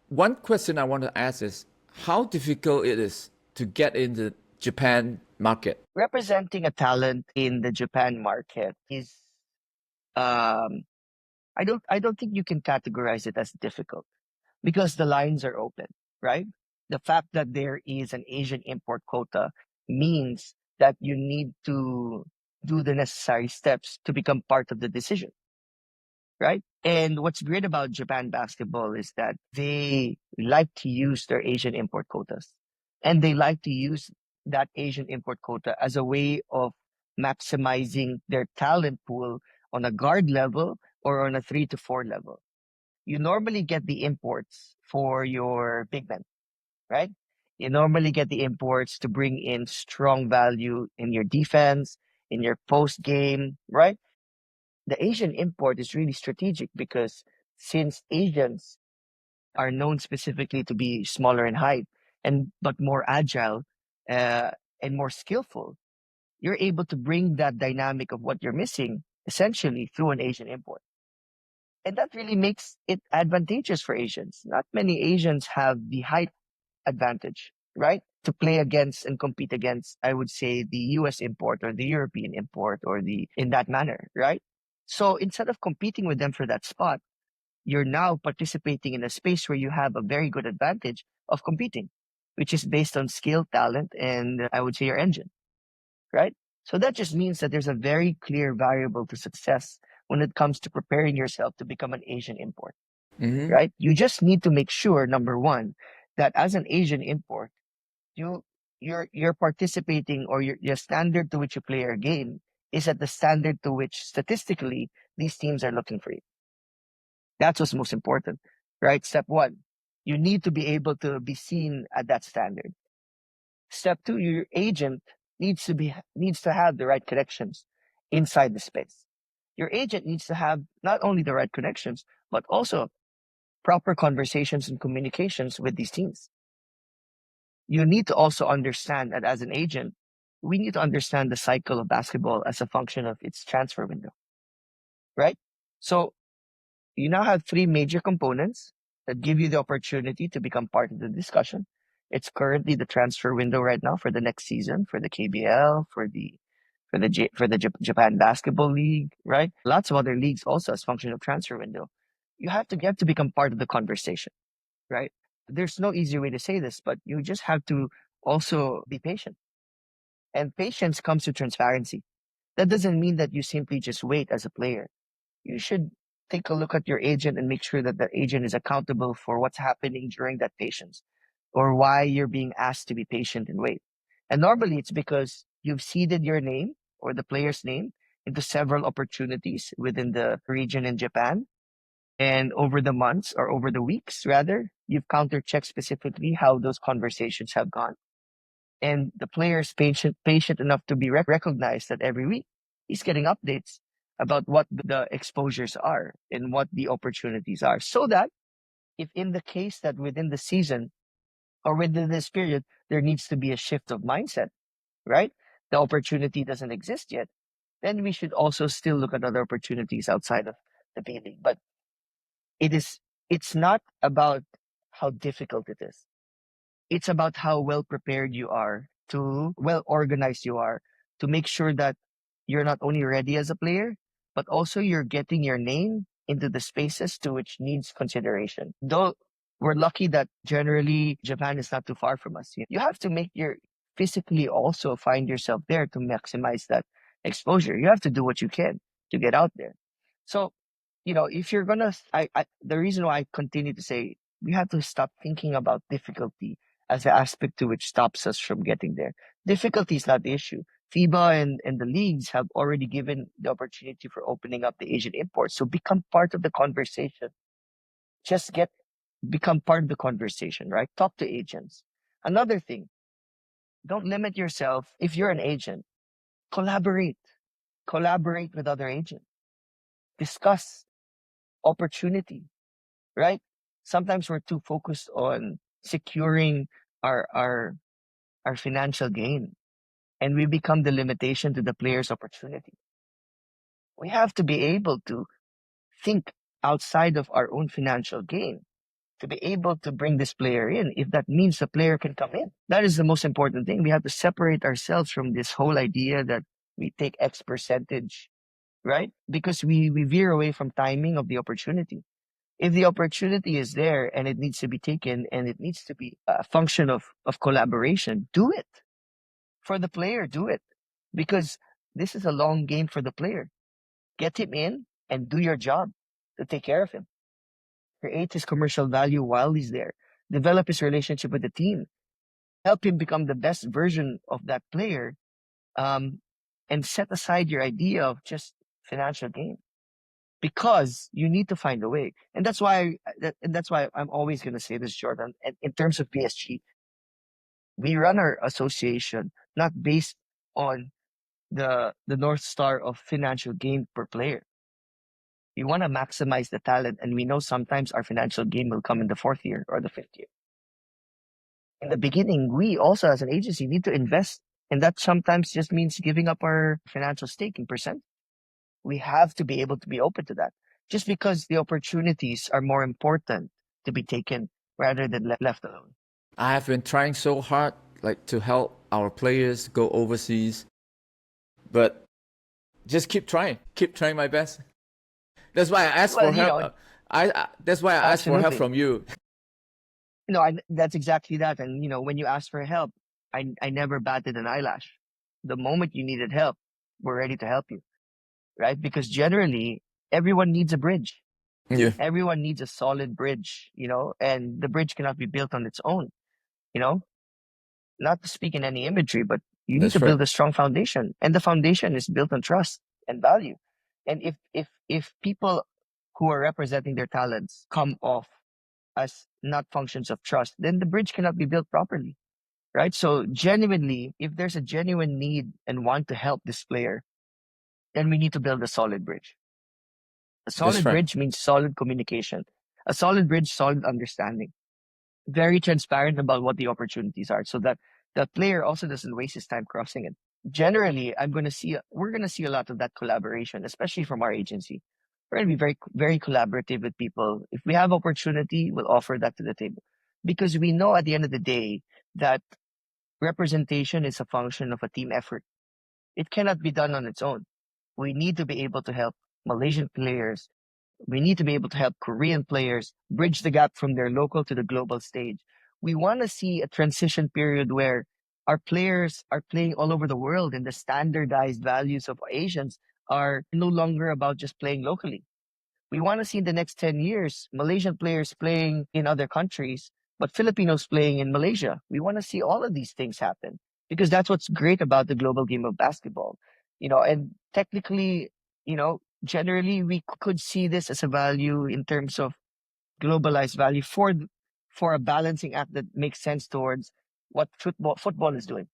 One question I want to ask is how difficult it is to get in the Japan market. Representing a talent in the Japan market is I don't think you can categorize it as difficult because the lines are open, right? The fact that there is an Asian import quota means that you need to do the necessary steps to become part of the decision, right? And what's great about Japan basketball is that they like to use their Asian import quotas. And they like to use that Asian import quota as a way of maximizing their talent pool on a guard level or on a 3 to 4 level. You normally get the imports for your big men, right? You normally get the imports to bring in strong value in your defense, in your post game, right? The Asian import is really strategic because since Asians are known specifically to be smaller in height but more agile and more skillful, you're able to bring that dynamic of what you're missing essentially through an Asian import. And that really makes it advantageous for Asians. Not many Asians have the height advantage, right? To play against and compete against, I would say, the US import or the European import or in that manner, right? So instead of competing with them for that spot, you're now participating in a space where you have a very good advantage of competing, which is based on skill, talent, and I would say your engine, right? So that just means that there's a very clear variable to success when it comes to preparing yourself to become an Asian import, right? You just need to make sure, number one, that as an Asian import, you're participating or your standard to which you play your game is at the standard to which statistically these teams are looking for you. That's what's most important, right? Step one, you need to be able to be seen at that standard. Step two, your agent needs to have the right connections inside the space. Your agent needs to have not only the right connections, but also proper conversations and communications with these teams. You need to also understand that as an agent, we need to understand the cycle of basketball as a function of its transfer window, right? So you now have three major components that give you the opportunity to become part of the discussion. It's currently the transfer window right now for the next season, for the KBL, for the Japan Basketball League, right? Lots of other leagues also as function of transfer window. You have to become part of the conversation, right? There's no easy way to say this, but you just have to also be patient. And patience comes to transparency. That doesn't mean that you simply just wait as a player. You should take a look at your agent and make sure that the agent is accountable for what's happening during that patience or why you're being asked to be patient and wait. And normally it's because you've seeded your name or the player's name into several opportunities within the region in Japan. And over the months or over the weeks, rather, you've counter-checked specifically how those conversations have gone. And the player is patient enough to be recognized that every week he's getting updates about what the exposures are and what the opportunities are. So that if in the case that within the season or within this period, there needs to be a shift of mindset, right? The opportunity doesn't exist yet. Then we should also still look at other opportunities outside of the B League. But it's not about how difficult it is. It's about how well prepared you are, to well organized you are, to make sure that you're not only ready as a player, but also you're getting your name into the spaces to which needs consideration. Though we're lucky that generally Japan is not too far from us. You have to make your physically also find yourself there to maximize that exposure. You have to do what you can to get out there. So, if you're gonna, the reason why I continue to say we have to stop thinking about difficulty as the aspect to which stops us from getting there. Difficulty is not the issue. FIBA and the leagues have already given the opportunity for opening up the Asian imports. So become part of the conversation. Just become part of the conversation, right? Talk to agents. Another thing, don't limit yourself. If you're an agent, collaborate. Collaborate with other agents. Discuss opportunity, right? Sometimes we're too focused on securing our financial gain, and we become the limitation to the player's opportunity. We have to be able to think outside of our own financial gain to be able to bring this player in, if that means the player can come in. That is the most important thing. We have to separate ourselves from this whole idea that we take X percentage, right? Because we veer away from timing of the opportunity. If the opportunity is there and it needs to be taken and it needs to be a function of collaboration, do it. For the player, do it. Because this is a long game for the player. Get him in and do your job to take care of him. Create his commercial value while he's there. Develop his relationship with the team. Help him become the best version of that player. And set aside your idea of just financial gain. Because you need to find a way. And that's why I'm always going to say this, Jordan. And in terms of PSG, we run our association not based on the North Star of financial gain per player. We want to maximize the talent, and we know sometimes our financial gain will come in the fourth year or the fifth year. In the beginning, we also as an agency need to invest, and that sometimes just means giving up our financial stake in percent. We have to be able to be open to that, just because the opportunities are more important to be taken rather than left alone. I have been trying so hard to help our players go overseas, but just keep trying my best. That's why I asked for help. That's why I asked for help from you. That's exactly that. And when you ask for help, I never batted an eyelash. The moment you needed help, we're ready to help you, right? Because generally, everyone needs a bridge. Yeah. Everyone needs a solid bridge, and the bridge cannot be built on its own, not to speak in any imagery, but you need to build a strong foundation, and the foundation is built on trust and value. And if people who are representing their talents come off as not functions of trust, then the bridge cannot be built properly, right? So genuinely, if there's a genuine need and want to help this player, then we need to build a solid bridge. A That's solid right. bridge means solid communication. A solid bridge, solid understanding. Very transparent about what the opportunities are so that the player also doesn't waste his time crossing it. Generally, we're going to see a lot of that collaboration, especially from our agency. We're going to be very, very collaborative with people. If we have opportunity, we'll offer that to the table because we know at the end of the day that representation is a function of a team effort. It cannot be done on its own. We need to be able to help Malaysian players. We need to be able to help Korean players bridge the gap from their local to the global stage. We want to see a transition period where our players are playing all over the world and the standardized values of Asians are no longer about just playing locally. We want to see in the next 10 years Malaysian players playing in other countries, but Filipinos playing in Malaysia. We want to see all of these things happen because that's what's great about the global game of basketball. And technically, generally we could see this as a value in terms of globalized value for a balancing act that makes sense towards what football is doing,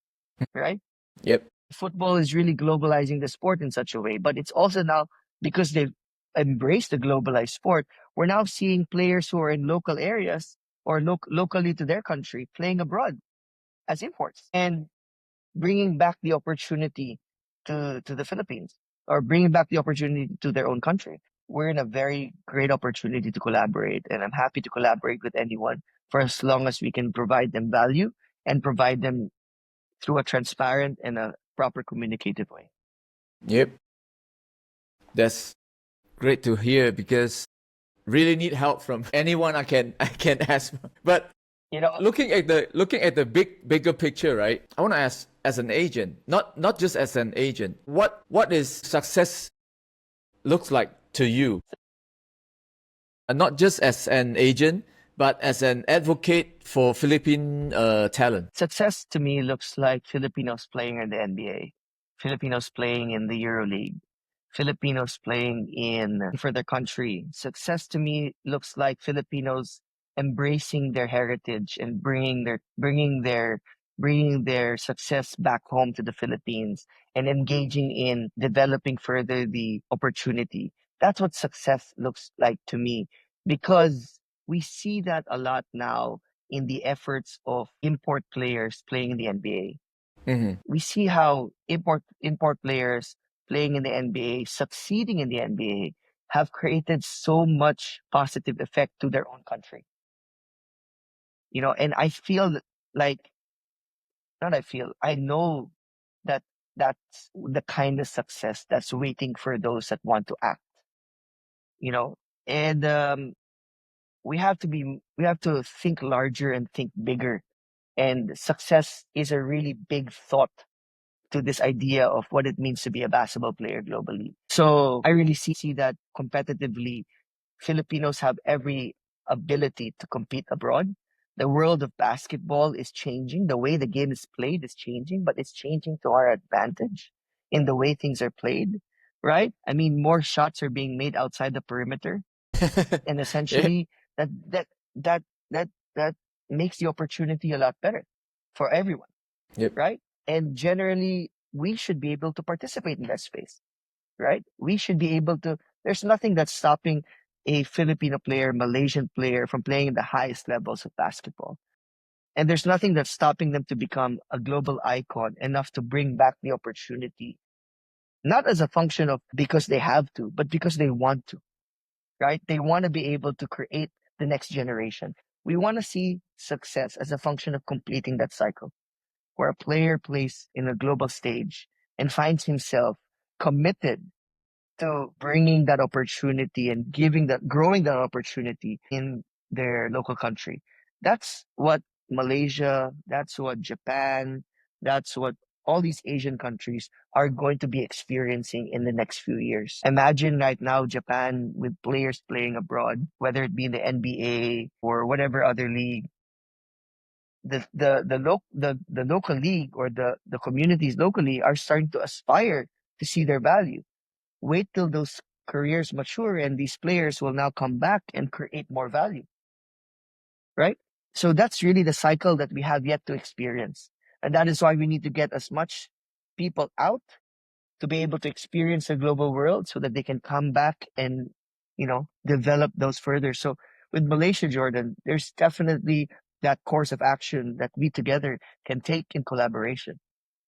right? Yep. Football is really globalizing the sport in such a way, but it's also now because they've embraced the globalized sport, we're now seeing players who are in local areas or locally to their country playing abroad as imports and bringing back the opportunity to the Philippines or bringing back the opportunity to their own country. We're in a very great opportunity to collaborate, and I'm happy to collaborate with anyone for as long as we can provide them value and provide them through a transparent and a proper communicative way. Yep. That's great to hear because really need help from anyone I can ask. But You know, looking at the bigger picture, right? I want to ask as an agent, not just as an agent, what is success looks like to you? And not just as an agent, but as an advocate for Philippine talent. success to me looks like Filipinos playing in the NBA, Filipinos playing in the EuroLeague, Filipinos playing in for their country. Success to me looks like Filipinos embracing their heritage and bringing their success back home to the Philippines and engaging in developing further the opportunity. That's what success looks like to me because we see that a lot now in the efforts of import players playing in the NBA. Mm-hmm. We see how import players playing in the NBA, succeeding in the NBA, have created so much positive effect to their own country. And I feel like not I feel, I know that that's the kind of success that's waiting for those that want to act, you know. And we have to think larger and think bigger. And success is a really big thought to this idea of what it means to be a basketball player globally. So I really see that competitively, Filipinos have every ability to compete abroad. The world of basketball is changing. The way the game is played is changing, but it's changing to our advantage in the way things are played, right? I mean, more shots are being made outside the perimeter, and Yeah. essentially that that that that makes the opportunity a lot better for everyone, Yep. right? And generally, we should be able to participate in that space, right? We should be able to. There's nothing that's stopping a Filipino player, Malaysian player from playing in the highest levels of basketball. And there's nothing that's stopping them to become a global icon enough to bring back the opportunity, not as a function of because they have to, but because they want to, right? They want to be able to create the next generation. We want to see success as a function of completing that cycle where a player plays in a global stage and finds himself committed to bringing that opportunity and growing that opportunity in their local country. That's what Malaysia, that's what Japan, that's what all these Asian countries are going to be experiencing in the next few years. Imagine right now Japan with players playing abroad, whether it be in the NBA or whatever other league. The local league or the communities locally are starting to aspire to see their value. Wait till those careers mature and these players will now come back and create more value, right? So that's really the cycle that we have yet to experience. And that is why we need to get as much people out to be able to experience the global world so that they can come back and develop those further. So with Malaysia, Jordan, there's definitely that course of action that we together can take in collaboration,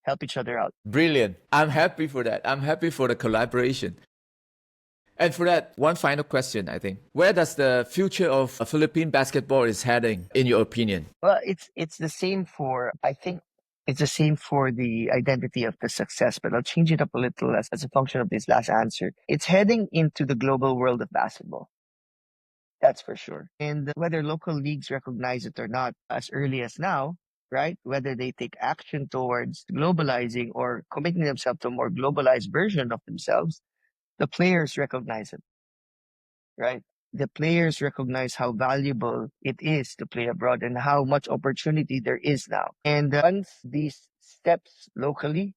help each other out. Brilliant. I'm happy for that. I'm happy for the collaboration. And for that, one final question, I think. Where does the future of Philippine basketball is heading, in your opinion? Well, it's the same for, I think it's the same for the identity of the success, but I'll change it up a little as a function of this last answer. It's heading into the global world of basketball. That's for sure. And whether local leagues recognize it or not as early as now, right? Whether they take action towards globalizing or committing themselves to a more globalized version of themselves, the players recognize it, right? The players recognize how valuable it is to play abroad and how much opportunity there is now. And once these steps locally,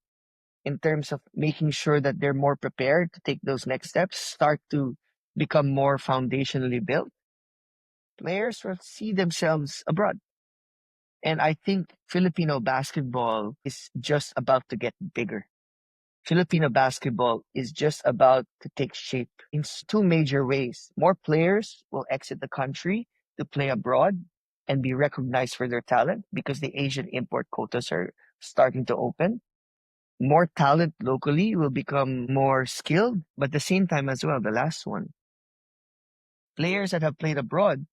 in terms of making sure that they're more prepared to take those next steps, start to become more foundationally built, players will see themselves abroad. And I think Filipino basketball is just about to get bigger. Filipino basketball is just about to take shape in two major ways. More players will exit the country to play abroad and be recognized for their talent because the Asian import quotas are starting to open. More talent locally will become more skilled, but at the same time as well, the last one, players that have played abroad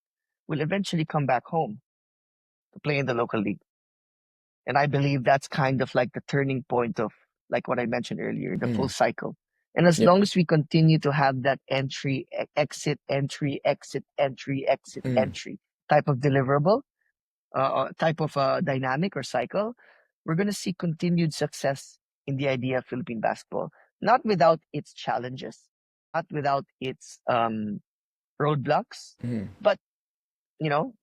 will eventually come back home to play in the local league. And I believe that's kind of like the turning point of, like what I mentioned earlier, the full cycle. And as long as we continue to have that entry, exit, entry, exit, entry, exit, entry type of deliverable, type of dynamic or cycle, we're going to see continued success in the idea of Philippine basketball. Not without its challenges, not without its roadblocks, but you know,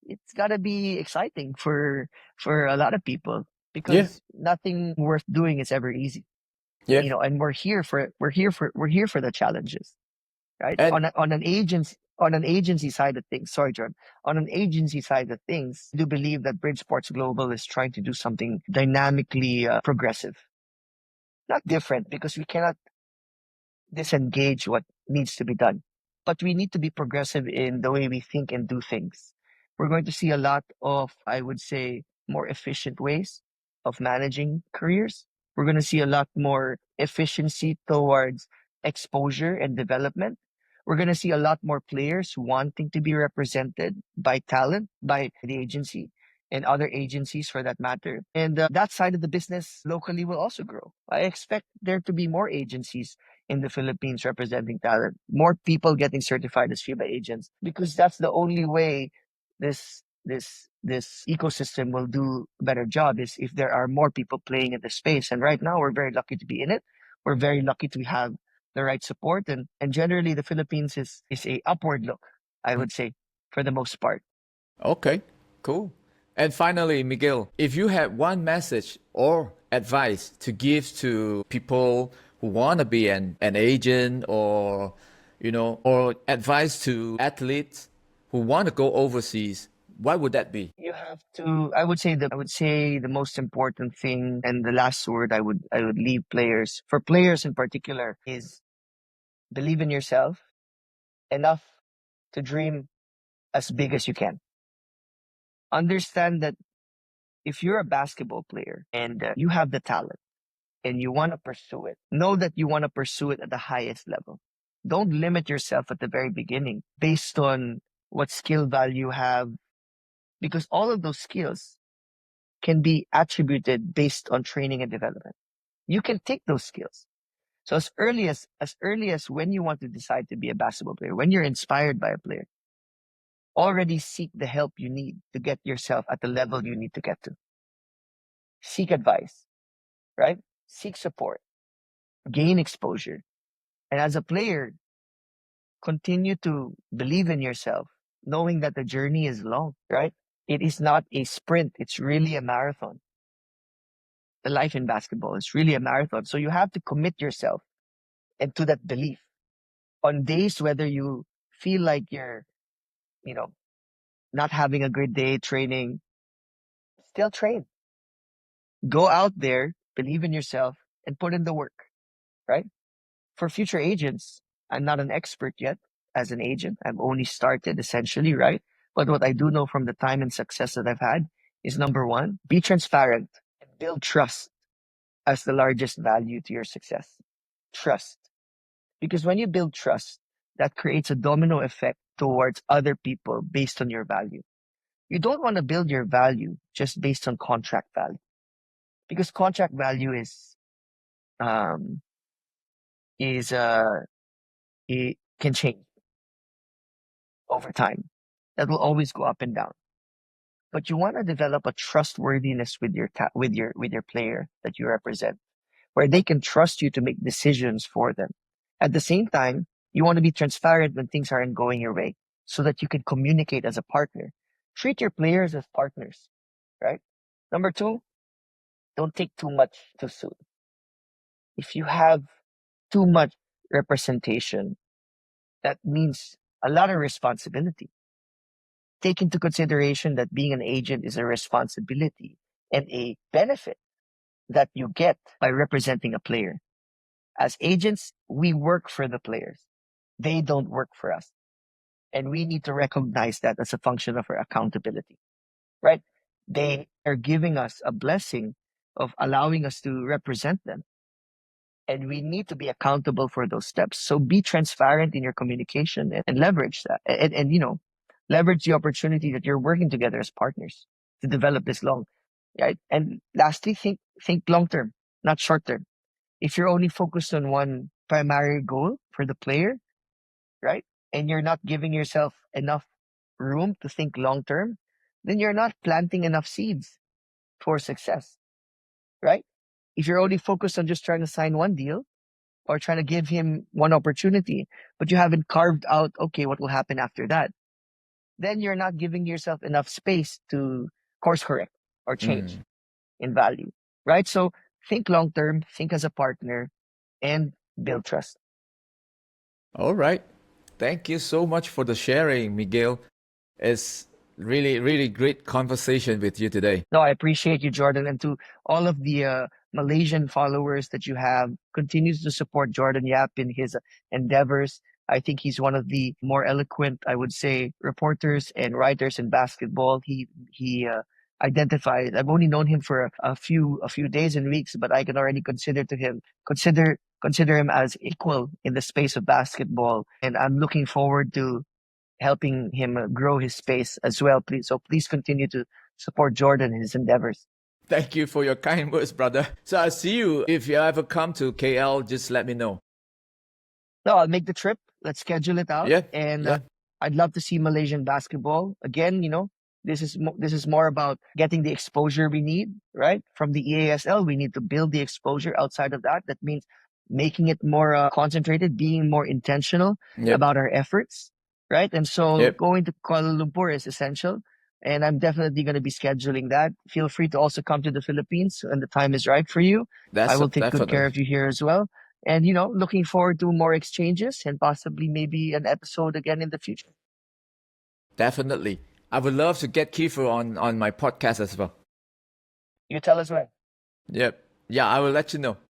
it's got to be exciting for a lot of people because nothing worth doing is ever easy. Yeah. And we're here for the challenges, right? And On an agency side of things, sorry, John. On an agency side of things, I do believe that Bridge Sports Global is trying to do something dynamically progressive, not different, because we cannot disengage what needs to be done. But we need to be progressive in the way we think and do things. We're going to see a lot of, I would say, more efficient ways of managing careers. We're going to see a lot more efficiency towards exposure and development. We're going to see a lot more players wanting to be represented by talent, by the agency and other agencies for that matter. And that side of the business locally will also grow. I expect there to be more agencies in the Philippines representing talent, more people getting certified as FIBA agents, because that's the only way this ecosystem will do a better job is if there are more people playing in the space. And right now we're very lucky to be in it. We're very lucky to have the right support and generally the Philippines is a upward look, I would say, for the most part. okay, cool. And finally, Miguel, if you had one message or advice to give to people who want to be an agent or, or advice to athletes who want to go overseas, what would that be? You have to, I would say the most important thing and the last word I would leave players, for players in particular, is believe in yourself enough to dream as big as you can. Understand that if you're a basketball player and you have the talent and you want to pursue it, know that you want to pursue it at the highest level. Don't limit yourself at the very beginning based on what skill value you have, because all of those skills can be attributed based on training and development. You can take those skills. So as early as when you want to decide to be a basketball player, when you're inspired by a player, already seek the help you need to get yourself at the level you need to get to. Seek advice, right? Seek support, gain exposure. And as a player, continue to believe in yourself, knowing that the journey is long, right? It is not a sprint. It's really a marathon. The life in basketball is really a marathon. So you have to commit yourself and to that belief. On days whether you feel like you're, you know, not having a good day training, still train. Go out there, believe in yourself, and put in the work, right? For future agents, I'm not an expert yet, as an agent. I've only started essentially, right? But what I do know from the time and success that I've had is number one, be transparent and build trust as the largest value to your success. Trust. Because when you build trust, that creates a domino effect towards other people based on your value. You don't want to build your value just based on contract value, because contract value um is it can change over time. That will always go up and down. But you want to develop a trustworthiness with your player that you represent, where they can trust you to make decisions for them. At the same time, you want to be transparent when things aren't going your way, so that you can communicate as a partner. Treat your players as partners, right? Number two, don't take too much too soon. If you have too much representation, that means a lot of responsibility. Take into consideration that being an agent is a responsibility and a benefit that you get by representing a player. As agents, we work for the players. They don't work for us. And we need to recognize that as a function of our accountability, right? They are giving us a blessing of allowing us to represent them. And we need to be accountable for those steps. So be transparent in your communication and leverage that. And leverage the opportunity that you're working together as partners to develop this long, right? And lastly, think long term, not short term. If you're only focused on one primary goal for the player, right? And you're not giving yourself enough room to think long term, then you're not planting enough seeds for success, right? If you're only focused on just trying to sign one deal or trying to give him one opportunity, but you haven't carved out, okay, what will happen after that, then you're not giving yourself enough space to course correct or change in value, right? So think long term, think as a partner, and build trust. All right. Thank you so much for the sharing, Miguel. It's really, really great conversation with you today. No, I appreciate you, Jordan, and to all of the Malaysian followers that you have, continues to support Jordan Yap in his endeavors. I think he's one of the more eloquent, I would say, reporters and writers in basketball. He identified. I've only known him for a few days and weeks, but I can already consider him as equal in the space of basketball, and I'm looking forward to helping him grow his space as well. Please continue to support Jordan in his endeavors. Thank you for your kind words, brother. So I'll see you. If you ever come to KL, just let me know. No, I'll make the trip. Let's schedule it out. Yeah. And Yeah. I'd love to see Malaysian basketball again. This is more about getting the exposure we need, right? From the EASL, we need to build the exposure. Outside of that, that means making it more concentrated, being more intentional Yep. about our efforts, right? And so Yep. going to Kuala Lumpur is essential. And I'm definitely going to be scheduling that. Feel free to also come to the Philippines when the time is right for you. That's I will take good care definitely. of you here as well. And, looking forward to more exchanges and possibly maybe an episode again in the future. Definitely. I would love to get Kiefer on my podcast as well. You tell us when. Yep. Yeah, I will let you know.